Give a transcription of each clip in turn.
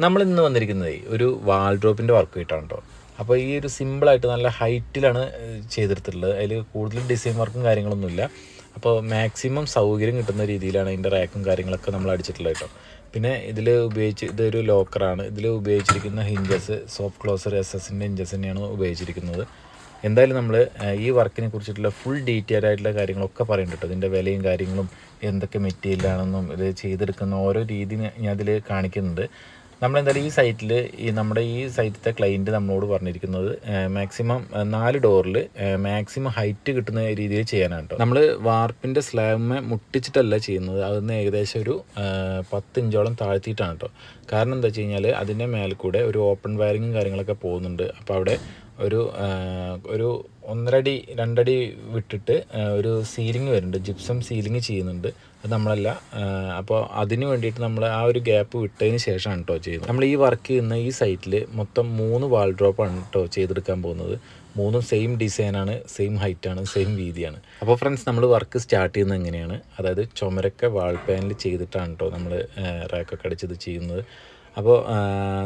നമ്മളിന്ന് വന്നിരിക്കുന്നത് ഒരു വാൾഡ്രോപ്പിൻ്റെ വർക്ക് ആയിട്ടാണ് കേട്ടോ. അപ്പോൾ ഈ ഒരു സിമ്പിളായിട്ട് നല്ല ഹൈറ്റിലാണ് ചെയ്തെടുത്തിട്ടുള്ളത്. അതിൽ കൂടുതൽ ഡിസൈൻ വർക്കും കാര്യങ്ങളൊന്നുമില്ല. അപ്പോൾ മാക്സിമം സൗകര്യം കിട്ടുന്ന രീതിയിലാണ് ഇതിൻ്റെ റാക്കും കാര്യങ്ങളൊക്കെ നമ്മൾ അടിച്ചിട്ടുള്ളത് കേട്ടോ. പിന്നെ ഇതൊരു ലോക്കറാണ്. ഇതിൽ ഉപയോഗിച്ചിരിക്കുന്ന ഹിഞ്ചസ് സോഫ്റ്റ് ക്ലോസർ SS-ൻ്റെ ഹിഞ്ചസ് തന്നെയാണ് ഉപയോഗിച്ചിരിക്കുന്നത്. എന്തായാലും നമ്മൾ ഈ വർക്കിനെ കുറിച്ചിട്ടുള്ള ഫുൾ ഡീറ്റെയിൽ ആയിട്ടുള്ള കാര്യങ്ങളൊക്കെ പറയുന്നുണ്ട് കേട്ടോ. ഇതിൻ്റെ വിലയും കാര്യങ്ങളും എന്തൊക്കെ മെറ്റീരിയലാണെന്നും ഇത് ചെയ്തെടുക്കുന്ന ഓരോ രീതി ഞാൻ ഇതിൽ കാണിക്കുന്നുണ്ട്. നമ്മളെന്തായാലും നമ്മുടെ ഈ സൈറ്റിലത്തെ ക്ലയൻറ്റ് നമ്മളോട് പറഞ്ഞിരിക്കുന്നത് മാക്സിമം 4 ഡോറിൽ മാക്സിമം ഹൈറ്റ് കിട്ടുന്ന രീതിയിൽ ചെയ്യാനാണ് കേട്ടോ. നമ്മൾ വാർപ്പിൻ്റെ സ്ലാബിനെ മുട്ടിച്ചിട്ടല്ല ചെയ്യുന്നത്, അതൊന്ന് ഏകദേശം ഒരു 10 ഇഞ്ചോളം താഴ്ത്തിയിട്ടാണ് കേട്ടോ. കാരണം എന്താ വെച്ച് കഴിഞ്ഞാൽ അതിൻ്റെ മേലെ കൂടെ ഒരു ഓപ്പൺ വയറിങ്ങും കാര്യങ്ങളൊക്കെ പോകുന്നുണ്ട്. അപ്പോൾ അവിടെ ഒരു 1.5 അടി 2 അടി വിട്ടിട്ട് ഒരു സീലിംഗ് വരുന്നുണ്ട്, ജിപ്സം സീലിംഗ് ചെയ്യുന്നുണ്ട്. അത് നമ്മളല്ല. അപ്പോൾ അതിന് വേണ്ടിയിട്ട് നമ്മൾ ആ ഒരു ഗ്യാപ്പ് വിട്ടതിന് ശേഷമാണ് കേട്ടോ ചെയ്യുന്നത്. നമ്മൾ ഈ വർക്ക് ചെയ്യുന്ന ഈ സൈറ്റിൽ മൊത്തം 3 വാൾഡ്രോപ്പാണ് കേട്ടോ ചെയ്തെടുക്കാൻ പോകുന്നത്. 3ഉം സെയിം ഡിസൈനാണ്, സെയിം ഹൈറ്റാണ്, സെയിം വീതിയാണ്. അപ്പോൾ ഫ്രണ്ട്സ്, നമ്മൾ വർക്ക് സ്റ്റാർട്ട് ചെയ്യുന്നത് എങ്ങനെയാണ്, അതായത് ചുമരൊക്കെ വാൾ പാനൽ ചെയ്തിട്ടാണ് കേട്ടോ നമ്മൾ റാക്കൊക്കെ അടിച്ചത് ചെയ്യുന്നത്. അപ്പോൾ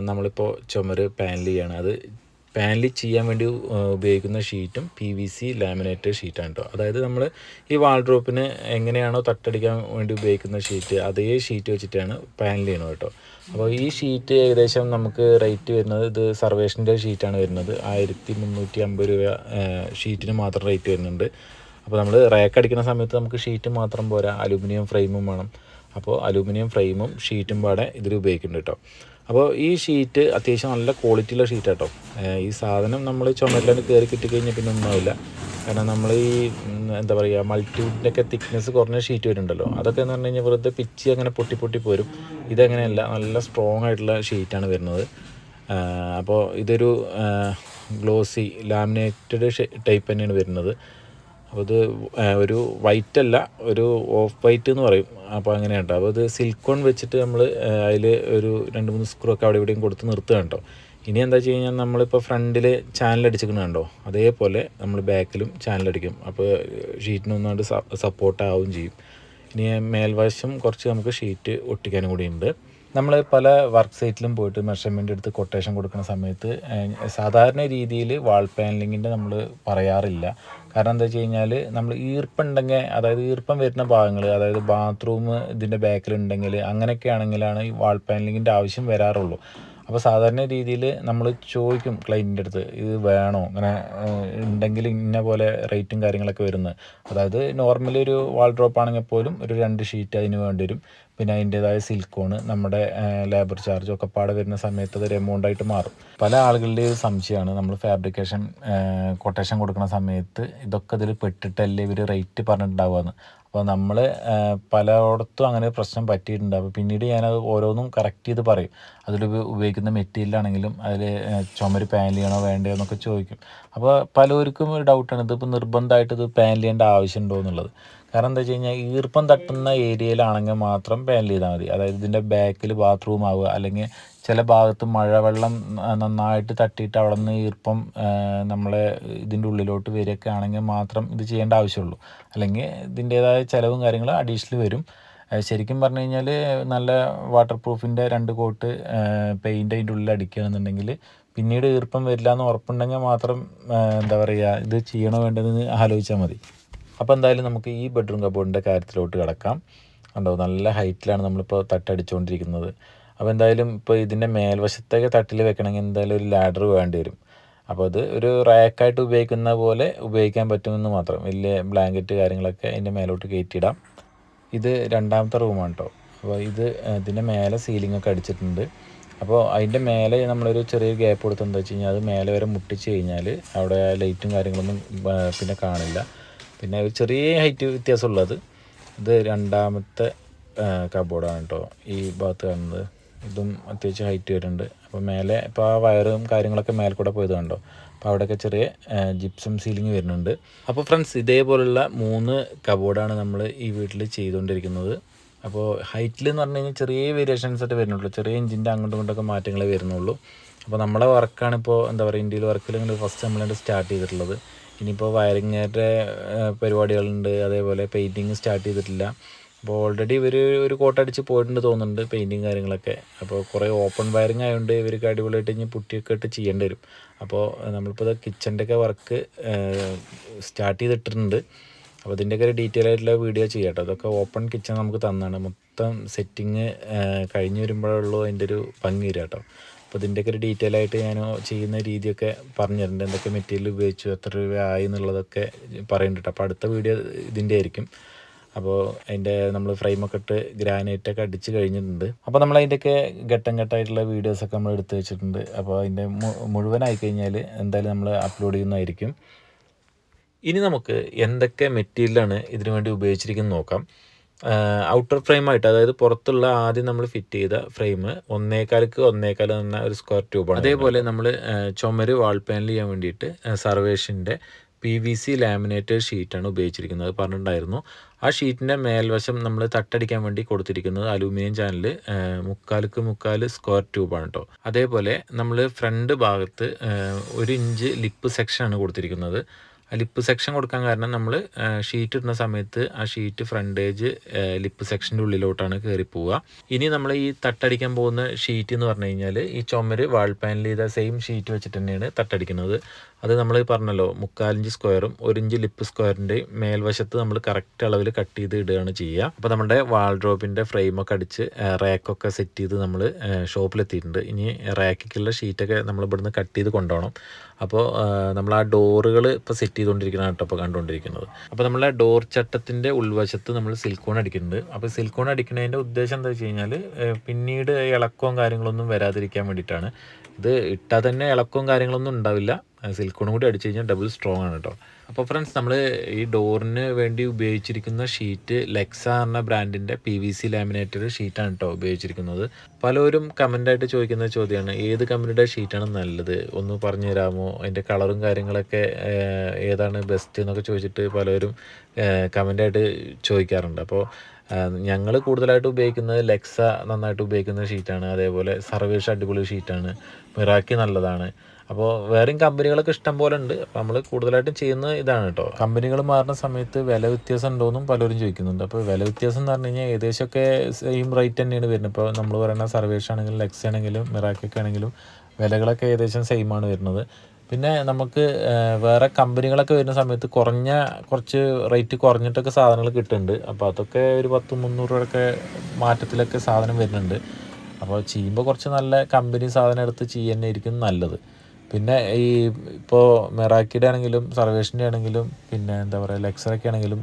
നമ്മളിപ്പോൾ ചുമര് പാനൽ ചെയ്യാണ്. അത് പാനൽ ചെയ്യാൻ വേണ്ടി ഉപയോഗിക്കുന്ന ഷീറ്റും PVC ലാമിനേറ്റഡ് ഷീറ്റാണ് കേട്ടോ. അതായത് നമ്മൾ ഈ വാൾഡ്രോപ്പിന് എങ്ങനെയാണോ തട്ടടിക്കാൻ വേണ്ടി ഉപയോഗിക്കുന്ന ഷീറ്റ്, അതേ ഷീറ്റ് വെച്ചിട്ടാണ് പാനൽ ചെയ്യണത് കേട്ടോ. അപ്പോൾ ഈ ഷീറ്റ് ഏകദേശം നമുക്ക് റേറ്റ് വരുന്നത്, ഇത് സർവേഷൻ്റെ ഷീറ്റാണ് വരുന്നത്, 1350 രൂപ ഷീറ്റിന് മാത്രം റേറ്റ് വരുന്നുണ്ട്. അപ്പോൾ നമ്മൾ റാക്ക് അടിക്കുന്ന സമയത്ത് നമുക്ക് ഷീറ്റ് മാത്രം പോരാ, അലൂമിനിയം ഫ്രെയിമും വേണം. അപ്പോൾ അലൂമിനിയം ഫ്രെയിമും ഷീറ്റും പാടെ ഇതിൽ ഉപയോഗിക്കുന്നുണ്ട് കേട്ടോ. അപ്പോൾ ഈ ഷീറ്റ് അത്യാവശ്യം നല്ല ക്വാളിറ്റിയുള്ള ഷീറ്റ് കേട്ടോ. ഈ സാധനം നമ്മൾ ചുമരിലാണ് കയറി കിട്ടിക്കഴിഞ്ഞാൽ പിന്നെ ഒന്നാവില്ല. കാരണം നമ്മൾ ഈ എന്താ പറയുക, മൾട്ടിവുഡിൻ്റെയൊക്കെ തിക്നെസ് കുറഞ്ഞ ഷീറ്റ് വരുന്നുണ്ടല്ലോ, അതൊക്കെ എന്ന് പറഞ്ഞു കഴിഞ്ഞാൽ വെറുതെ പിച്ചി അങ്ങനെ പൊട്ടി പോരും. ഇതങ്ങനെയല്ല, നല്ല സ്ട്രോങ് ആയിട്ടുള്ള ഷീറ്റാണ് വരുന്നത്. അപ്പോൾ ഇതൊരു ഗ്ലോസി ലാമിനേറ്റഡ് ടൈപ്പ് തന്നെയാണ് വരുന്നത്. അപ്പോൾ ഇത് ഒരു വൈറ്റ് അല്ല, ഒരു ഓഫ് വൈറ്റ് എന്ന് പറയും. അപ്പോൾ അങ്ങനെ കേട്ടോ. അപ്പോൾ ഇത് സിലിക്കോൺ വെച്ചിട്ട് നമ്മൾ അതിൽ ഒരു 2-3 സ്ക്രൂ ഒക്കെ അവിടെ ഇവിടെയും കൊടുത്ത് നിർത്തുക കേട്ടോ. ഇനി എന്താ വെച്ച് കഴിഞ്ഞാൽ നമ്മളിപ്പോൾ ഫ്രണ്ടിൽ ചാനൽ അടിച്ചിരിക്കണുണ്ടോ, അതേപോലെ നമ്മൾ ബാക്കിലും ചാനലടിക്കും. അപ്പോൾ ഷീറ്റിനൊന്നാണ്ട് സപ്പോർട്ടാവുകയും ചെയ്യും. ഇനി മേൽവശം കുറച്ച് നമുക്ക് ഷീറ്റ് ഒട്ടിക്കാനും കൂടിയുണ്ട്. നമ്മൾ പല വർക്ക് സൈറ്റിലും പോയിട്ട് മെഷർമെൻ്റ് എടുത്ത് കൊട്ടേഷൻ കൊടുക്കുന്ന സമയത്ത് സാധാരണ രീതിയിൽ വാൾ പാനലിങ്ങിൻ്റെ നമ്മൾ പറയാറില്ല. കാരണം എന്താ വെച്ച് കഴിഞ്ഞാൽ നമ്മൾ ഈർപ്പുണ്ടെങ്കിൽ, അതായത് ഈർപ്പം വരുന്ന ഭാഗങ്ങൾ, അതായത് ബാത്റൂം ഇതിൻ്റെ ബാക്കിലുണ്ടെങ്കിൽ, അങ്ങനെയൊക്കെ ആണെങ്കിലാണ് ഈ വാൾ പാനലിങ്ങിൻ്റെ ആവശ്യം വരാറുള്ളൂ. അപ്പോൾ സാധാരണ രീതിയിൽ നമ്മൾ ചോദിക്കും ക്ലയൻറ്റിൻ്റെ അടുത്ത്, ഇത് വേണോ, അങ്ങനെ ഉണ്ടെങ്കിൽ ഇന്ന പോലെ റേറ്റും കാര്യങ്ങളൊക്കെ വരുന്നത്. അതായത് നോർമലി ഒരു വാൾഡ്രോപ്പ് ആണെങ്കിൽ പോലും ഒരു 2 ഷീറ്റ് അതിന് വേണ്ടി വരും. പിന്നെ അതിൻ്റേതായ സിലിക്കോണ്, നമ്മുടെ ലേബർ ചാർജും ഒക്കെ പാടെ വരുന്ന സമയത്ത് അതൊരു എമൗണ്ടായിട്ട് മാറും. പല ആളുകളുടെ സംശയമാണ്, നമ്മൾ ഫാബ്രിക്കേഷൻ കൊട്ടേഷൻ കൊടുക്കുന്ന സമയത്ത് ഇതൊക്കെ ഇതിൽ പെട്ടിട്ടല്ലേ ഇവർ റേറ്റ് പറഞ്ഞിട്ടുണ്ടാവുകയെന്ന്. അപ്പോൾ നമ്മൾ പലയിടത്തും അങ്ങനെ പ്രശ്നം പറ്റിയിട്ടുണ്ട്. അപ്പോൾ പിന്നീട് ഞാനത് ഓരോന്നും കറക്റ്റ് ചെയ്ത് പറയും. അതിൽ ഉപയോഗിക്കുന്ന മെറ്റീരിയലാണെങ്കിലും അതിൽ ചുമര് പാനൽ ചെയ്യണോ വേണ്ടയോ എന്നൊക്കെ ചോദിക്കും. അപ്പോൾ പലർക്കും ഒരു ഡൗട്ടാണ്, ഇതിപ്പോൾ നിർബന്ധമായിട്ട് ഇത് പാനൽ ചെയ്യേണ്ട ആവശ്യമുണ്ടോ എന്നുള്ളത്. കാരണം എന്താ വെച്ച് കഴിഞ്ഞാൽ ഈർപ്പം തട്ടുന്ന ഏരിയയിലാണെങ്കിൽ മാത്രം പാനൽ ചെയ്താൽ മതി. അതായത് ഇതിൻ്റെ ബാക്കിൽ ബാത്റൂം ആവുക, അല്ലെങ്കിൽ ചില ഭാഗത്ത് മഴവെള്ളം നന്നായിട്ട് തട്ടിയിട്ട് അവിടെ നിന്ന് ഈർപ്പം നമ്മളെ ഇതിൻ്റെ ഉള്ളിലോട്ട് വരികയൊക്കെ ആണെങ്കിൽ മാത്രം ഇത് ചെയ്യേണ്ട ആവശ്യമുള്ളൂ. അല്ലെങ്കിൽ ഇതിൻ്റേതായ ചിലവും കാര്യങ്ങളും അഡീഷണൽ വരും. ശരിക്കും പറഞ്ഞു കഴിഞ്ഞാൽ നല്ല വാട്ടർ പ്രൂഫിൻ്റെ 2 കോട്ട് പെയിൻ്റ് അതിൻ്റെ ഉള്ളിൽ അടിക്കുകയാണെന്നുണ്ടെങ്കിൽ പിന്നീട് ഈർപ്പം വരില്ല എന്ന് ഉറപ്പുണ്ടെങ്കിൽ മാത്രം എന്താ പറയുക, ഇത് ചെയ്യണോ വേണ്ടതെന്ന് ആലോചിച്ചാൽ മതി. അപ്പോൾ എന്തായാലും നമുക്ക് ഈ ബെഡ്റൂം കബോർഡിൻ്റെ കാര്യത്തിലോട്ട് കിടക്കാം. കണ്ടോ, നല്ല ഹൈറ്റിലാണ് നമ്മളിപ്പോൾ തട്ടടിച്ചുകൊണ്ടിരിക്കുന്നത്. അപ്പോൾ എന്തായാലും ഇപ്പോൾ ഇതിൻ്റെ മേൽവശത്തേക്ക് തട്ടിൽ വെക്കണമെങ്കിൽ എന്തായാലും ഒരു ലാഡർ വേണ്ടി വരും. അപ്പോൾ അത് ഒരു റാക്കായിട്ട് ഉപയോഗിക്കുന്ന പോലെ ഉപയോഗിക്കാൻ പറ്റുമെന്ന് മാത്രം. വലിയ ബ്ലാങ്കറ്റ് കാര്യങ്ങളൊക്കെ അതിൻ്റെ മേലോട്ട് കയറ്റിയിടാം. ഇത് 2ാമത്തെ റൂമാണ് കേട്ടോ. അപ്പോൾ ഇതിൻ്റെ മേലെ സീലിംഗൊക്കെ അടിച്ചിട്ടുണ്ട്. അപ്പോൾ അതിൻ്റെ മേലെ നമ്മളൊരു ചെറിയ ഗ്യാപ്പ് കൊടുത്ത് എന്താ വെച്ച് കഴിഞ്ഞാൽ അത് മേലെ വരെ മുട്ടിച്ച് കഴിഞ്ഞാൽ അവിടെ ലൈറ്റും കാര്യങ്ങളൊന്നും പിന്നെ കാണില്ല. പിന്നെ ഒരു ചെറിയ ഹൈറ്റ് വ്യത്യാസമുള്ളത്. ഇത് 2ാമത്തെ കബോർഡാണ് കേട്ടോ. ഈ ഭാഗത്ത് കാണുന്നത് ഇതും അത്യാവശ്യം ഹൈറ്റ് വരുന്നുണ്ട്. അപ്പോൾ മേലെ ഇപ്പോൾ ആ വയറും കാര്യങ്ങളൊക്കെ മേലെ കൂടെ പോയത് കണ്ടോ. അപ്പോൾ അവിടെയൊക്കെ ചെറിയ ജിപ്സം സീലിംഗ് വരുന്നുണ്ട്. അപ്പോൾ ഫ്രണ്ട്സ്, ഇതേപോലുള്ള 3 കബോർഡാണ് നമ്മൾ ഈ വീട്ടിൽ ചെയ്തുകൊണ്ടിരിക്കുന്നത്. അപ്പോൾ ഹൈറ്റിൽ എന്ന് പറഞ്ഞു കഴിഞ്ഞാൽ ചെറിയ വേരിയേഷൻസ് ആയിട്ട് വരുന്നുള്ളൂ, ചെറിയ ഇഞ്ചിൻ്റെ അങ്ങോട്ടും ഇങ്ങോട്ടൊക്കെ മാറ്റങ്ങളെ വരുന്നുള്ളൂ. അപ്പോൾ നമ്മളെ വർക്കാണിപ്പോൾ എന്താ പറയുക, ഇന്ത്യയിൽ വർക്കിൽ ഫസ്റ്റ് നമ്മളായിട്ട് സ്റ്റാർട്ട് ചെയ്തിട്ടുള്ളത്. ഇനിയിപ്പോൾ വയറിങ്ങിൻ്റെ പരിപാടികളുണ്ട്, അതേപോലെ പെയിൻറ്റിങ് സ്റ്റാർട്ട് ചെയ്തിട്ടില്ല. അപ്പോൾ ഓൾറെഡി ഇവർ ഒരു കോട്ടടിച്ച് പോയിട്ടുണ്ട് തോന്നുന്നുണ്ട്, പെയിൻറ്റിങ് കാര്യങ്ങളൊക്കെ. അപ്പോൾ കുറേ ഓപ്പൺ വയറിങ് ആയതുകൊണ്ട് ഇവർക്ക് അടിപൊളിയായിട്ട് ഇനി പുട്ടിയൊക്കെ ഇട്ട് ചെയ്യേണ്ടി വരും. അപ്പോൾ നമ്മളിപ്പോൾ കിച്ചൻ്റെ ഒക്കെ വർക്ക് സ്റ്റാർട്ട് ചെയ്തിട്ടുണ്ട്. അപ്പോൾ ഇതിൻ്റെയൊക്കെ ഒരു ഡീറ്റെയിൽ ആയിട്ടുള്ള വീഡിയോ ചെയ്യാം കേട്ടോ. അതൊക്കെ ഓപ്പൺ കിച്ചൺ നമുക്ക് തന്നാണ്. മൊത്തം സെറ്റിങ് കഴിഞ്ഞ് വരുമ്പോഴുള്ളൂ അതിൻ്റെ ഒരു ഭംഗി വരിക കേട്ടോ. അപ്പോൾ ഇതിൻ്റെയൊക്കെ ഒരു ഡീറ്റെയിൽ ആയിട്ട് ഞാൻ ചെയ്യുന്ന രീതിയൊക്കെ പറഞ്ഞു തരുന്നുണ്ട്. എന്തൊക്കെ മെറ്റീരിയൽ ഉപയോഗിച്ചു, എത്ര രൂപ ആയി എന്നുള്ളതൊക്കെ പറയുന്നുണ്ട്. അപ്പോൾ അടുത്ത വീഡിയോ ഇതിൻ്റെ ആയിരിക്കും. അപ്പോൾ അതിൻ്റെ നമ്മൾ ഫ്രെയിമൊക്കെ ഇട്ട് ഗ്രാനൈറ്റൊക്കെ അടിച്ച് കഴിഞ്ഞിട്ടുണ്ട്. അപ്പോൾ നമ്മൾ അതിൻ്റെയൊക്കെ ഘട്ടം ഘട്ടമായിട്ടുള്ള വീഡിയോസൊക്കെ നമ്മൾ എടുത്ത് വെച്ചിട്ടുണ്ട്. അപ്പോൾ അതിൻ്റെ മുഴുവനായി കഴിഞ്ഞാൽ എന്തായാലും നമ്മൾ അപ്ലോഡ് ചെയ്യുന്നതായിരിക്കും. ഇനി നമുക്ക് എന്തൊക്കെ മെറ്റീരിയലാണ് ഇതിനു വേണ്ടി ഉപയോഗിച്ചിരിക്കുന്നത് നോക്കാം. ഔട്ടർ ഫ്രെയിമായിട്ട്, അതായത് പുറത്തുള്ള ആദ്യം നമ്മൾ ഫിറ്റ് ചെയ്ത ഫ്രെയിം 1.25x1.25 എന്ന ഒരു സ്ക്വയർ ട്യൂബാണ്. അതേപോലെ നമ്മൾ ചുമര് വാൾ പാനൽ ചെയ്യാൻ വേണ്ടിയിട്ട് സർവേഷൻ്റെ PVC ലാമിനേറ്റഡ് ഷീറ്റാണ് ഉപയോഗിച്ചിരിക്കുന്നത്, പറഞ്ഞിട്ടുണ്ടായിരുന്നു. ആ ഷീറ്റിൻ്റെ മേൽവശം നമ്മൾ തട്ടടിക്കാൻ വേണ്ടി കൊടുത്തിരിക്കുന്നത് അലൂമിനിയം ചാനൽ 3x3 സ്ക്വയർ ട്യൂബാണ് കേട്ടോ. അതേപോലെ നമ്മൾ ഫ്രണ്ട് ഭാഗത്ത് 1 ഇഞ്ച് ലിപ്പ് സെക്ഷനാണ് കൊടുത്തിരിക്കുന്നത്. ലിപ്പ് സെക്ഷൻ കൊടുക്കാൻ കാരണം നമ്മൾ ഷീറ്റ് ഇടുന്ന സമയത്ത് ആ ഷീറ്റ് ഫ്രണ്ടേജ് ലിപ്പ് സെക്ഷൻ്റെ ഉള്ളിലോട്ടാണ് കയറി പോവുക. ഇനി നമ്മൾ ഈ തട്ടടിക്കാൻ പോകുന്ന ഷീറ്റ് എന്ന് പറഞ്ഞു കഴിഞ്ഞാൽ ഈ ചുമര് വാൾ പാനൽ ചെയ്ത സെയിം ഷീറ്റ് വെച്ചിട്ട് തന്നെയാണ് തട്ടടിക്കുന്നത്. അത് നമ്മൾ പറഞ്ഞല്ലോ 3/4 ഇഞ്ച് സ്ക്വയറും 1 ഇഞ്ച് ലിപ്പ് സ്ക്വയറിൻ്റെയും മേൽവശത്ത് നമ്മൾ കറക്റ്റ് അളവിൽ കട്ട് ചെയ്ത് ഇടുകയാണ് ചെയ്യുക. അപ്പോൾ നമ്മുടെ വാൾഡ്രോബിൻ്റെ ഫ്രെയിമൊക്കെ അടിച്ച് റാക്കൊക്കെ സെറ്റ് ചെയ്ത് നമ്മൾ ഷോപ്പിലെത്തിയിട്ടുണ്ട്. ഇനി റാക്കിക്കുള്ള ഷീറ്റൊക്കെ നമ്മൾ ഇവിടുന്ന് കട്ട് ചെയ്ത് കൊണ്ടുപോകണം. അപ്പോൾ നമ്മൾ ആ ഡോറുകൾ ഇപ്പോൾ സെറ്റ് ചെയ്തുകൊണ്ടിരിക്കുന്ന കേട്ടോ ഇപ്പോൾ കണ്ടുകൊണ്ടിരിക്കുന്നത്. അപ്പോൾ നമ്മളെ ഡോർ ചട്ടത്തിൻ്റെ ഉൾവശത്ത് നമ്മൾ സിലിക്കോൺ അടിക്കുന്നുണ്ട്. അപ്പോൾ സിലിക്കോൺ അടിക്കുന്നതിൻ്റെ ഉദ്ദേശം എന്താ വെച്ച് കഴിഞ്ഞാൽ പിന്നീട് ഇളക്കവും കാര്യങ്ങളൊന്നും വരാതിരിക്കാൻ വേണ്ടിയിട്ടാണ്. ഇത് ഇട്ടാൽ തന്നെ ഇളക്കവും കാര്യങ്ങളൊന്നും ഉണ്ടാവില്ല. സിലിക്കോണും കൂടി അടിച്ചു കഴിഞ്ഞാൽ ഡബിൾ സ്ട്രോങ് ആണ് കേട്ടോ. അപ്പോൾ ഫ്രണ്ട്സ്, നമ്മൾ ഈ ഡോറിന് വേണ്ടി ഉപയോഗിച്ചിരിക്കുന്ന ഷീറ്റ് ലെക്സ എന്ന ബ്രാൻഡിൻ്റെ PVC ലാമിനേറ്റഡ് ഷീറ്റാണ് കേട്ടോ ഉപയോഗിച്ചിരിക്കുന്നത്. പലരും കമൻ്റായിട്ട് ചോദിക്കുന്ന ചോദ്യമാണ്, ഏത് കമ്പനിയുടെ ഷീറ്റാണ് നല്ലത്, ഒന്ന് പറഞ്ഞു തരാമോ, അതിൻ്റെ കളറും കാര്യങ്ങളൊക്കെ ഏതാണ് ബെസ്റ്റ് എന്നൊക്കെ ചോദിച്ചിട്ട് പലരും കമൻ്റായിട്ട് ചോദിക്കാറുണ്ട്. അപ്പോൾ ഞങ്ങൾ കൂടുതലായിട്ട് ഉപയോഗിക്കുന്നത് ലെക്സ നന്നായിട്ട് ഉപയോഗിക്കുന്ന ഷീറ്റാണ്. അതേപോലെ സർവേഷ് അടിപൊളി ഷീറ്റാണ്, മിറാക്കി നല്ലതാണ്. അപ്പോൾ വേറെയും കമ്പനികളൊക്കെ ഇഷ്ടം പോലെ ഉണ്ട്. അപ്പോൾ നമ്മൾ കൂടുതലായിട്ടും ചെയ്യുന്നത് ഇതാണ് കേട്ടോ. കമ്പനികൾ മാറുന്ന സമയത്ത് വില വ്യത്യാസം ഉണ്ടോയെന്നും പലരും ചോദിക്കുന്നുണ്ട്. അപ്പോൾ വില വ്യത്യാസം എന്ന് പറഞ്ഞു കഴിഞ്ഞാൽ ഏകദേശമൊക്കെ സെയിം റേറ്റ് തന്നെയാണ് വരുന്നത്. ഇപ്പോൾ നമ്മൾ പറയുന്ന സർവേഷ് ആണെങ്കിലും ലെക്സ് ആണെങ്കിലും മിറാക്കിയൊക്കെ ആണെങ്കിലും വിലകളൊക്കെ ഏകദേശം സെയിമാണ് വരുന്നത്. പിന്നെ നമുക്ക് വേറെ കമ്പനികളൊക്കെ വരുന്ന സമയത്ത് കുറച്ച് റേറ്റ് കുറഞ്ഞിട്ടൊക്കെ സാധനങ്ങൾ കിട്ടുന്നുണ്ട്. അപ്പോൾ അതൊക്കെ ഒരു 10-300 രൂപയൊക്കെ മാറ്റത്തിലൊക്കെ സാധനം വരുന്നുണ്ട്. അപ്പോൾ ചെയ്യുമ്പോൾ കുറച്ച് നല്ല കമ്പനി സാധനം എടുത്ത് ചെയ്യുന്നതായിരിക്കും നല്ലത്. പിന്നെ ഈ ഇപ്പോൾ മെറാക്കിയുടെ ആണെങ്കിലും സർവേഷിൻ്റെ ആണെങ്കിലും പിന്നെ എന്താ പറയുക ലെക്സറൊക്കെ ആണെങ്കിലും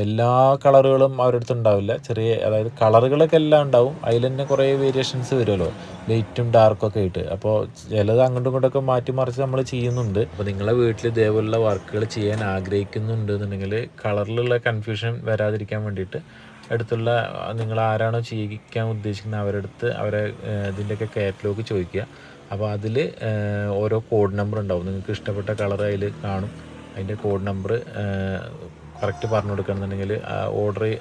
എല്ലാ കളറുകളും അവരുടെ അടുത്ത് ഉണ്ടാവില്ല. അതായത് കളറുകളൊക്കെ എല്ലാം ഉണ്ടാവും. അതിൽ തന്നെ കുറേ വേരിയേഷൻസ് വരുമല്ലോ, ലൈറ്റും ഡാർക്കും ഒക്കെ ആയിട്ട്. അപ്പോൾ ചിലത് അങ്ങോട്ടും ഇങ്ങോട്ടൊക്കെ മാറ്റി മറിച്ച് നമ്മൾ ചെയ്യുന്നുണ്ട്. അപ്പോൾ നിങ്ങളെ വീട്ടിൽ ഇതേപോലുള്ള വർക്കുകൾ ചെയ്യാൻ ആഗ്രഹിക്കുന്നുണ്ട് എന്നുണ്ടെങ്കിൽ കളറിലുള്ള കൺഫ്യൂഷൻ വരാതിരിക്കാൻ വേണ്ടിയിട്ട് അടുത്തുള്ള നിങ്ങൾ ആരാണോ ചെയ്യിക്കാൻ ഉദ്ദേശിക്കുന്നത് അവരെ ഇതിൻ്റെയൊക്കെ കാറ്റലോഗ് ചോദിക്കുക. അപ്പോൾ അതിൽ ഓരോ കോഡ് നമ്പർ ഉണ്ടാവും. നിങ്ങൾക്ക് ഇഷ്ടപ്പെട്ട കളർ അതിൽ കാണും. അതിൻ്റെ കോഡ് നമ്പർ കറക്റ്റ് പറഞ്ഞു കൊടുക്കുകയാണെന്നുണ്ടെങ്കിൽ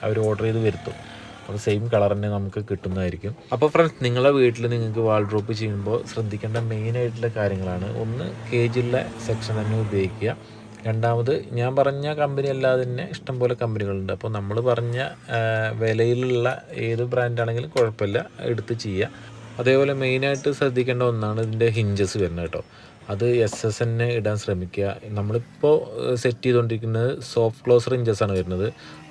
അവർ ഓർഡർ ചെയ്ത് വരുത്തും. അപ്പോൾ സെയിം കളർ തന്നെ നമുക്ക് കിട്ടുന്നതായിരിക്കും. അപ്പോൾ ഫ്രണ്ട്സ്, നിങ്ങളുടെ വീട്ടിൽ നിങ്ങൾക്ക് വാൾഡ്രോപ്പ് ചെയ്യുമ്പോൾ ശ്രദ്ധിക്കേണ്ട മെയിനായിട്ടുള്ള കാര്യങ്ങളാണ്. ഒന്ന്, കേജുള്ള സെക്ഷൻ തന്നെ ഉപയോഗിക്കുക. രണ്ടാമത്, ഞാൻ പറഞ്ഞ കമ്പനി അല്ലാതെ തന്നെ ഇഷ്ടംപോലെ കമ്പനികളുണ്ട്. അപ്പോൾ നമ്മൾ പറഞ്ഞ വിലയിലുള്ള ഏത് ബ്രാൻഡാണെങ്കിലും കുഴപ്പമില്ല, എടുത്ത് ചെയ്യുക. അതേപോലെ മെയിനായിട്ട് ശ്രദ്ധിക്കേണ്ട ഒന്നാണ് ഇതിൻ്റെ ഹിഞ്ചസ് വരുന്നത് കേട്ടോ. അത് SSN ഇടാൻ ശ്രമിക്കുക. നമ്മളിപ്പോൾ സെറ്റ് ചെയ്തുകൊണ്ടിരിക്കുന്നത് സോഫ്റ്റ് ക്ലോസർ ഹിഞ്ചസാണ് വരുന്നത്.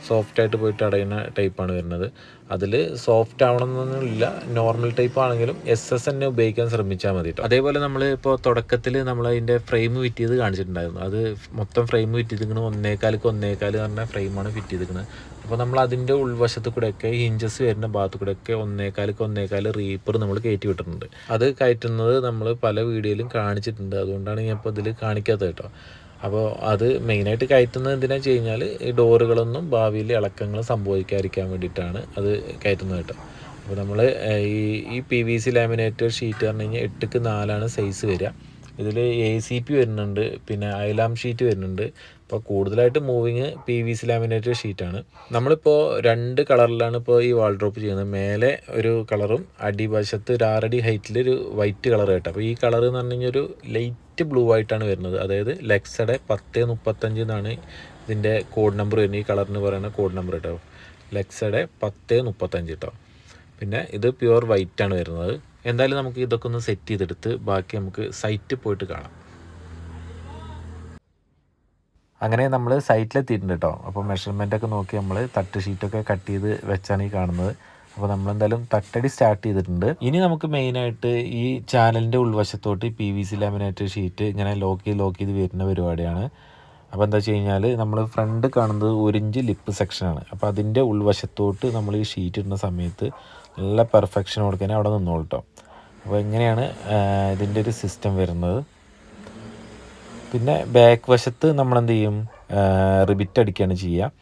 സോഫ്റ്റായിട്ട് പോയിട്ട് അടയുന്ന ടൈപ്പാണ് വരുന്നത്. അതിൽ സോഫ്റ്റ് ആവണമെന്നൊന്നുമില്ല, നോർമൽ ടൈപ്പ് ആണെങ്കിലും SSN ഉപയോഗിക്കാൻ ശ്രമിച്ചാൽ മതി കേട്ടോ. അതേപോലെ നമ്മൾ ഇപ്പോൾ തുടക്കത്തിൽ നമ്മൾ അതിൻ്റെ ഫ്രെയിം ഫിറ്റ് ചെയ്ത് കാണിച്ചിട്ടുണ്ടായിരുന്നു. അത് മൊത്തം ഫ്രെയിം ഫിറ്റ് ചെയ്തിരിക്കുന്നത് 1.25x1.25 പറഞ്ഞ ഫ്രെയിമാണ് ഫിറ്റ് ചെയ്തിരിക്കുന്നത്. അപ്പോൾ നമ്മൾ അതിൻ്റെ ഉൾവശത്ത് കൂടെയൊക്കെ ഹിഞ്ചസ് വരുന്ന ഭാഗത്ത് കൂടെയൊക്കെ 1.25x1.25 റീപ്പർ നമ്മൾ കയറ്റി വിട്ടിട്ടുണ്ട്. അത് കയറ്റുന്നത് നമ്മൾ പല വീഡിയോയിലും കാണിച്ചിട്ടുണ്ട്. അതുകൊണ്ടാണ് ഞാൻ ഇപ്പോൾ ഇതിൽ കാണിക്കാത്തത് കേട്ടോ. അപ്പോൾ അത് മെയിനായിട്ട് കയറ്റുന്നത് എന്തിനാണെന്ന് വെച്ച് കഴിഞ്ഞാൽ ഈ ഡോറുകളൊന്നും ഭാവിയിൽ ഇളക്കങ്ങൾ സംഭവിക്കാതിരിക്കാൻ വേണ്ടിയിട്ടാണ് അത് കയറ്റുന്നത് കേട്ടോ. അപ്പോൾ നമ്മൾ ഈ PVC ലാമിനേറ്റഡ് ഷീറ്റ് പറഞ്ഞു കഴിഞ്ഞാൽ 8x4 സൈസ് വരിക. ഇതിൽ ACP വരുന്നുണ്ട്, പിന്നെ അയലാം ഷീറ്റ് വരുന്നുണ്ട്. അപ്പോൾ കൂടുതലായിട്ട് മൂവിങ് PVC ലാമിനേറ്റഡ് ഷീറ്റാണ്. നമ്മളിപ്പോൾ 2 കളറിലാണ് ഇപ്പോൾ ഈ വാൾഡ്രോപ്പ് ചെയ്യുന്നത്. മേലെ ഒരു കളറും അടിവശത്ത് ഒരു 6 അടി ഹൈറ്റിൽ ഒരു വൈറ്റ് കളർ കേട്ടോ. അപ്പോൾ ഈ കളർ എന്ന് പറഞ്ഞു കഴിഞ്ഞാൽ ഒരു ലൈറ്റ് ബ്ലൂ ആയിട്ടാണ് വരുന്നത്. അതായത് ലെക്സയുടെ 1035 എന്നാണ് ഇതിൻ്റെ കോഡ് നമ്പർ വരുന്നത്. ഈ കളറിന് പറയുന്ന കോഡ് നമ്പർ കേട്ടോ. ലെക്സയുടെ 1035 കേട്ടോ. പിന്നെ ഇത് പ്യുവർ വൈറ്റാണ് വരുന്നത്. എന്തായാലും നമുക്ക് ഇതൊക്കെ ഒന്ന് സെറ്റ് ചെയ്തെടുത്ത് ബാക്കി നമുക്ക് സൈറ്റിൽ പോയിട്ട് കാണാം. അങ്ങനെ നമ്മൾ സൈറ്റിലെത്തിയിട്ടുണ്ട് കേട്ടോ. അപ്പോൾ മെഷർമെൻറ്റൊക്കെ നോക്കി നമ്മൾ തട്ട് ഷീറ്റൊക്കെ കട്ട് ചെയ്ത് വെച്ചാണ് ഈ കാണുന്നത്. അപ്പോൾ നമ്മളെന്തായാലും തട്ടടി സ്റ്റാർട്ട് ചെയ്തിട്ടുണ്ട്. ഇനി നമുക്ക് മെയിനായിട്ട് ഈ ചാനലിൻ്റെ ഉൾവശത്തോട്ട് PVC ലാമിനേറ്റ് ഷീറ്റ് ഇങ്ങനെ ലോക്ക് ചെയ്ത് വരുന്ന പരിപാടിയാണ്. അപ്പോൾ എന്താ വെച്ച് കഴിഞ്ഞാൽ നമ്മൾ ഫ്രണ്ട് കാണുന്നത് 1 ഇഞ്ച് ലിപ്പ് സെക്ഷനാണ്. അപ്പോൾ അതിൻ്റെ ഉൾവശത്തോട്ട് നമ്മൾ ഈ ഷീറ്റ് ഇടുന്ന സമയത്ത് നല്ല പെർഫെക്ഷൻ കൊടുക്കാൻ അവിടെ നിന്നോളൂ കേട്ടോ. അപ്പോൾ എങ്ങനെയാണ് ഇതിൻ്റെ ഒരു സിസ്റ്റം വരുന്നത്. പിന്നെ ബാക്ക് വശത്ത് നമ്മളെന്ത് ചെയ്യും, റിബിറ്റ് അടിക്കുകയാണ് ചെയ്യുക.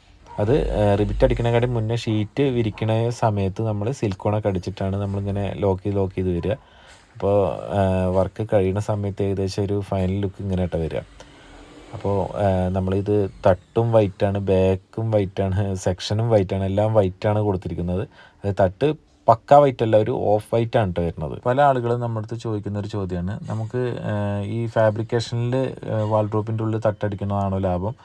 അത് റിബിറ്റ് അടിക്കണേക്കാളും മുന്നേ ഷീറ്റ് വിരിക്കണ സമയത്ത് നമ്മൾ സിലിക്കോണൊക്കെ അടിച്ചിട്ടാണ് നമ്മളിങ്ങനെ ലോക്ക് ചെയ്ത് വരിക. അപ്പോൾ വർക്ക് കഴിയുന്ന സമയത്ത് ഏകദേശം ഒരു ഫൈനൽ ലുക്ക് ഇങ്ങനെ ആയിട്ട് വരിക. അപ്പോൾ നമ്മളിത് തട്ടും വൈറ്റാണ്, ബാക്കും വൈറ്റാണ്, സെക്ഷനും വൈറ്റാണ്, എല്ലാം വൈറ്റാണ് കൊടുത്തിരിക്കുന്നത്. അത് തട്ട് പക്ക വൈറ്റ് അല്ല, ഒരു ഓഫ് വൈറ്റാണ് കേട്ടോ വരുന്നത്. പല ആളുകളും നമ്മുടെ അടുത്ത് ചോദിക്കുന്ന ഒരു ചോദ്യമാണ്, നമുക്ക് ഈ ഫാബ്രിക്കേഷനിൽ വാൾഡ്രോപ്പിൻ്റെ ഉള്ളിൽ തട്ടടിക്കുന്നതാണോ ലാഭം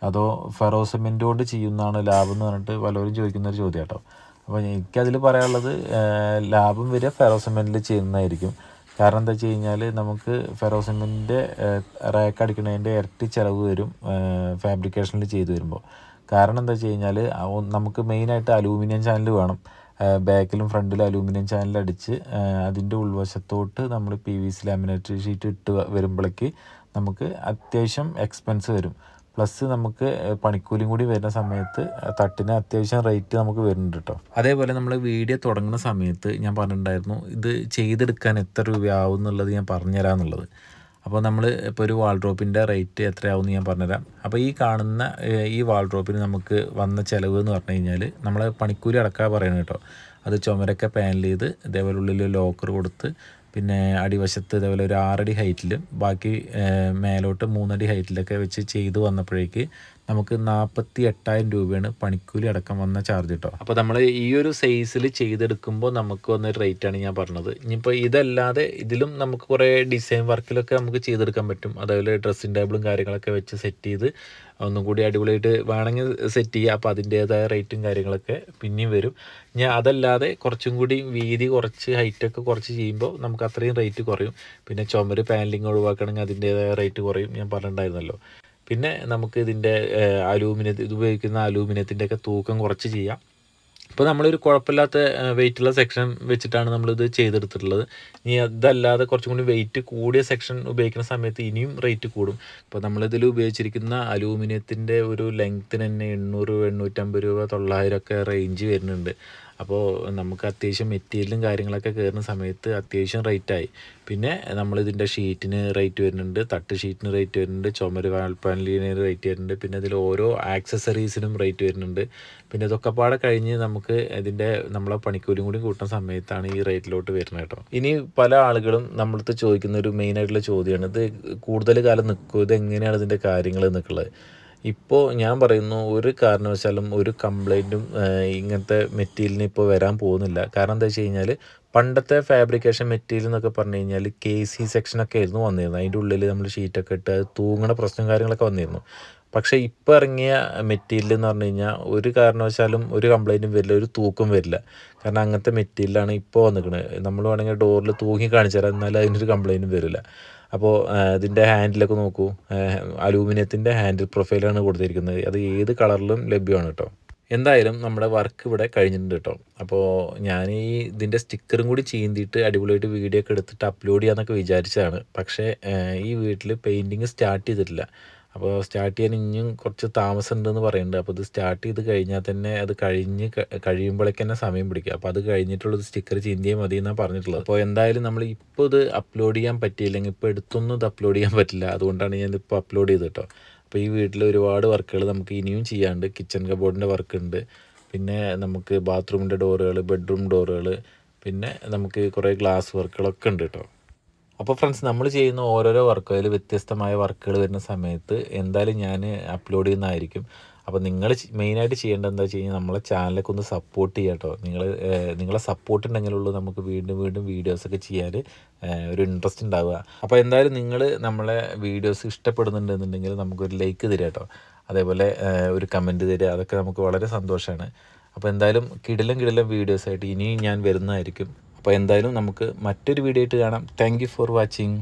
അതോ ഫെറോ സിമെൻറ്റ് കൊണ്ട് ചെയ്യുന്നതാണോ ലാഭം എന്ന് പറഞ്ഞിട്ട് പലരും ചോദിക്കുന്നൊരു ചോദ്യം കേട്ടോ. അപ്പോൾ എനിക്കതിൽ പറയാനുള്ളത് ലാഭം വരിക ഫെറോ സിമെൻറ്റിൽ ചെയ്യുന്നതായിരിക്കും. കാരണം എന്താ വെച്ച് കഴിഞ്ഞാൽ നമുക്ക് ഫെറോ സിമെൻറ്റിൻ്റെ റാക്ക് അടിക്കുന്നതിൻ്റെ ഇരട്ടി ചിലവ് വരും ഫാബ്രിക്കേഷനിൽ ചെയ്തു വരുമ്പോൾ. കാരണം എന്താ വെച്ച് കഴിഞ്ഞാൽ നമുക്ക് മെയിനായിട്ട് അലൂമിനിയം ചാനൽ വേണം. ബാക്കിലും ഫ്രണ്ടിലും അലൂമിനിയം ചാനൽ അടിച്ച് അതിൻ്റെ ഉൾവശത്തോട്ട് നമ്മൾ PVC ലാമിനേറ്റ് ഷീറ്റ് ഇട്ട് വരുമ്പോഴേക്ക് നമുക്ക് അത്യാവശ്യം എക്സ്പെൻസ് വരും. പ്ലസ് നമുക്ക് പണിക്കൂലിയും കൂടി വരുന്ന സമയത്ത് തട്ടിന് അത്യാവശ്യം റേറ്റ് നമുക്ക് വരുന്നുണ്ട് കേട്ടോ. അതേപോലെ നമ്മൾ വീഡിയോ തുടങ്ങുന്ന സമയത്ത് ഞാൻ പറഞ്ഞിട്ടുണ്ടായിരുന്നു ഇത് ചെയ്തെടുക്കാൻ എത്ര രൂപയാവും എന്നുള്ളത് ഞാൻ പറഞ്ഞുതരാമെന്നുള്ളത്. അപ്പോൾ നമ്മൾ ഇപ്പോൾ ഒരു വാൾഡ്രോപ്പിൻ്റെ റേറ്റ് എത്രയാവുമെന്ന് ഞാൻ പറഞ്ഞുതരാം. അപ്പോൾ ഈ കാണുന്ന ഈ വാൾഡ്രോപ്പിന് നമുക്ക് വന്ന ചിലവ് എന്ന് പറഞ്ഞു കഴിഞ്ഞാൽ നമ്മൾ പണിക്കൂലി അടക്കാൻ പറയുന്നത് കേട്ടോ. അത് ചുമരൊക്കെ പാനൽ ചെയ്ത് ഇതേപോലെ ഉള്ളിൽ ലോക്കർ കൊടുത്ത് പിന്നെ അടിവശത്ത് ഇതേപോലെ ഒരു 6 അടി ഹൈറ്റിലും ബാക്കി മേലോട്ട് 3 അടി ഹൈറ്റിലൊക്കെ വെച്ച് ചെയ്ത് വന്നപ്പോഴേക്ക് നമുക്ക് 48,000 രൂപയാണ് പണിക്കൂലി അടക്കം വന്ന ചാർജ് കേട്ടോ. അപ്പോൾ നമ്മൾ ഈ ഒരു സൈസിൽ ചെയ്തെടുക്കുമ്പോൾ നമുക്ക് വന്ന റേറ്റാണ് ഞാൻ പറഞ്ഞത്. ഇനിയിപ്പോൾ ഇതല്ലാതെ ഇതിലും നമുക്ക് കുറേ ഡിസൈൻ വർക്കിലൊക്കെ നമുക്ക് ചെയ്തെടുക്കാൻ പറ്റും. അതേപോലെ ഡ്രസ്സിംഗ് ടേബിളും കാര്യങ്ങളൊക്കെ വെച്ച് സെറ്റ് ചെയ്ത് ഒന്നും കൂടി അടിപൊളിയായിട്ട് വേണമെങ്കിൽ സെറ്റ് ചെയ്യുക. അപ്പോൾ അതിൻ്റേതായ റേറ്റും കാര്യങ്ങളൊക്കെ പിന്നെയും വരും. ഞാൻ അതല്ലാതെ കുറച്ചും കൂടി വീതി കുറച്ച് ഹൈറ്റൊക്കെ കുറച്ച് ചെയ്യുമ്പോൾ നമുക്ക് അത്രയും റേറ്റ് കുറയും. പിന്നെ ചുമര് പാനലിങ് ഒഴിവാക്കണമെങ്കിൽ അതിൻ്റേതായ റേറ്റ് കുറയും, ഞാൻ പറഞ്ഞിട്ടുണ്ടായിരുന്നല്ലോ. പിന്നെ നമുക്ക് ഇതിൻ്റെ ഇത് ഉപയോഗിക്കുന്ന അലൂമിനിയത്തിൻ്റെയൊക്കെ തൂക്കം കുറച്ച് ചെയ്യാം. ഇപ്പോൾ നമ്മളൊരു കുഴപ്പമില്ലാത്ത വെയിറ്റുള്ള സെക്ഷൻ വെച്ചിട്ടാണ് നമ്മളിത് ചെയ്തെടുത്തിട്ടുള്ളത്. ഇനി അതല്ലാതെ കുറച്ചും കൂടി വെയിറ്റ് കൂടിയ സെക്ഷൻ ഉപയോഗിക്കുന്ന സമയത്ത് ഇനിയും റേറ്റ് കൂടും. ഇപ്പോൾ നമ്മളിതിൽ ഉപയോഗിച്ചിരിക്കുന്ന അലൂമിനിയത്തിൻ്റെ ഒരു ലെങ്ത്തിന് തന്നെ 800, 850 രൂപ, 900 ഒക്കെ റേഞ്ച് വരുന്നുണ്ട്. അപ്പോൾ നമുക്ക് അത്യാവശ്യം മെറ്റീരിയലും കാര്യങ്ങളൊക്കെ കയറുന്ന സമയത്ത് അത്യാവശ്യം റേറ്റായി. പിന്നെ നമ്മളിതിൻ്റെ ഷീറ്റിന് റേറ്റ് വരുന്നുണ്ട്, തട്ട് ഷീറ്റിന് റേറ്റ് വരുന്നുണ്ട്, ചുമര് പാനലിന് റേറ്റ് വരുന്നുണ്ട്, പിന്നെ ഇതിൽ ഓരോ ആക്സസറീസിനും റേറ്റ് വരുന്നുണ്ട്. പിന്നെ ഇതൊക്കെ പാടെ കഴിഞ്ഞ് നമുക്ക് ഇതിൻ്റെ നമ്മളെ പണിക്കൂലിയും കൂടി കൂട്ടുന്ന സമയത്താണ് ഈ റേറ്റിലോട്ട് വരുന്നത് കേട്ടോ. ഇനി പല ആളുകളും നമ്മളടുത്ത് ചോദിക്കുന്ന ഒരു മെയിനായിട്ടുള്ള ചോദ്യമാണ്, ഇത് കൂടുതൽ കാലം നിൽക്കും, ഇത് എങ്ങനെയാണ് ഇതിൻ്റെ കാര്യങ്ങൾ എന്നൊക്കെയുള്ളത്. ഇപ്പോൾ ഞാൻ പറയുന്നു, ഒരു കാരണവശാലും ഒരു കംപ്ലൈൻറ്റും ഇങ്ങനത്തെ മെറ്റീരിയലിന് ഇപ്പോൾ വരാൻ പോകുന്നില്ല. കാരണം എന്താ വെച്ച് കഴിഞ്ഞാൽ പണ്ടത്തെ ഫാബ്രിക്കേഷൻ മെറ്റീരിയൽ എന്നൊക്കെ പറഞ്ഞു കഴിഞ്ഞാൽ KC സെക്ഷനൊക്കെ ആയിരുന്നു വന്നിരുന്നത്. അതിൻ്റെ ഉള്ളിൽ നമ്മൾ ഷീറ്റൊക്കെ ഇട്ട് അത് തൂങ്ങണ പ്രശ്നം കാര്യങ്ങളൊക്കെ വന്നിരുന്നു. പക്ഷേ ഇപ്പോൾ ഇറങ്ങിയ മെറ്റീരിയൽ എന്ന് പറഞ്ഞു കഴിഞ്ഞാൽ ഒരു കാരണവശാലും ഒരു കംപ്ലൈൻറ്റും വരില്ല, ഒരു തൂക്കം വരില്ല. കാരണം അങ്ങനത്തെ മെറ്റീരിയലാണ് ഇപ്പോൾ വന്നിരിക്കുന്നത്. നമ്മൾ വേണമെങ്കിൽ ഡോറിൽ തൂങ്ങി കാണിച്ചു തരാം, എന്നാലും അതിനൊരു കംപ്ലൈൻറ്റും വരില്ല. അപ്പോൾ ഇതിൻ്റെ ഹാൻഡിലൊക്കെ നോക്കൂ, അലൂമിനിയത്തിൻ്റെ ഹാൻഡിൽ പ്രൊഫൈലാണ് കൊടുത്തിരിക്കുന്നത്. അത് ഏത് കളറിലും ലഭ്യമാണ് കേട്ടോ. എന്തായാലും നമ്മുടെ വർക്ക് ഇവിടെ കഴിഞ്ഞിട്ടുണ്ട് കേട്ടോ. അപ്പോൾ ഞാൻ ഇതിൻ്റെ സ്റ്റിക്കറും കൂടി ചീന്തിയിട്ട് അടിപൊളിയായിട്ട് വീഡിയോ ഒക്കെ എടുത്തിട്ട് അപ്ലോഡ് ചെയ്യാമെന്നൊക്കെ വിചാരിച്ചതാണ്. പക്ഷേ ഈ വീട്ടിൽ പെയിൻറ്റിങ് സ്റ്റാർട്ട് ചെയ്തിട്ടില്ല. അപ്പോൾ സ്റ്റാർട്ട് ചെയ്യാൻ ഇനിയും കുറച്ച് താമസം ഉണ്ടെന്ന് പറയുന്നുണ്ട്. അപ്പോൾ ഇത് സ്റ്റാർട്ട് ചെയ്ത് കഴിഞ്ഞാൽ തന്നെ അത് കഴിയുമ്പോഴേക്ക് തന്നെ സമയം പിടിക്കുക. അപ്പോൾ അത് കഴിഞ്ഞിട്ടുള്ളത് സ്റ്റിക്കർ ചിന്തിയാൽ മതി എന്നാണ് പറഞ്ഞിട്ടുള്ളത്. അപ്പോൾ എന്തായാലും നമ്മൾ ഇപ്പോൾ ഇത് അപ്ലോഡ് ചെയ്യാൻ പറ്റിയില്ലെങ്കിൽ ഇപ്പോൾ എടുത്തൊന്നും ഇത് അപ്ലോഡ് ചെയ്യാൻ പറ്റില്ല. അതുകൊണ്ടാണ് ഞാൻ ഇതിപ്പോൾ അപ്ലോഡ് ചെയ്ത് കേട്ടോ. അപ്പോൾ ഈ വീട്ടിൽ ഒരുപാട് വർക്കുകൾ നമുക്ക് ഇനിയും ചെയ്യാണ്ട്. കിച്ചൺ കബോർഡിൻ്റെ വർക്ക് ഉണ്ട്, പിന്നെ നമുക്ക് ബാത്റൂമിൻ്റെ ഡോറുകൾ, ബെഡ്റൂം ഡോറുകൾ, പിന്നെ നമുക്ക് കുറേ ഗ്ലാസ് വർക്കുകളൊക്കെ ഉണ്ട് കേട്ടോ. അപ്പോൾ ഫ്രണ്ട്സ്, നമ്മൾ ചെയ്യുന്ന ഓരോരോ വർക്കുകൾ വ്യത്യസ്തമായ വർക്കുകൾ വരുന്ന സമയത്ത് എന്തായാലും ഞാൻ അപ്ലോഡ് ചെയ്യുന്നതായിരിക്കും. അപ്പോൾ നിങ്ങൾ മെയിനായിട്ട് ചെയ്യേണ്ടത് എന്താ വെച്ച് കഴിഞ്ഞാൽ നമ്മളെ ചാനലൊക്കെ ഒന്ന് സപ്പോർട്ട് ചെയ്യുക കേട്ടോ. നിങ്ങളെ സപ്പോർട്ട് ഉണ്ടെങ്കിലുള്ളൂ നമുക്ക് വീണ്ടും വീഡിയോസൊക്കെ ചെയ്യാൻ ഒരു ഇൻട്രസ്റ്റ് ഉണ്ടാവുക. അപ്പോൾ എന്തായാലും നിങ്ങൾ നമ്മളെ വീഡിയോസ് ഇഷ്ടപ്പെടുന്നുണ്ടെന്നുണ്ടെങ്കിൽ നമുക്കൊരു ലൈക്ക് തരിക കേട്ടോ. അതേപോലെ ഒരു കമൻറ്റ് തരിക, അതൊക്കെ നമുക്ക് വളരെ സന്തോഷമാണ്. അപ്പോൾ എന്തായാലും കിടിലം വീഡിയോസായിട്ട് ഇനിയും ഞാൻ വരുന്നതായിരിക്കും. അപ്പോൾ എന്തായാലും നമുക്ക് മറ്റൊരു വീഡിയോ ആയിട്ട് കാണാം. Thank you for watching.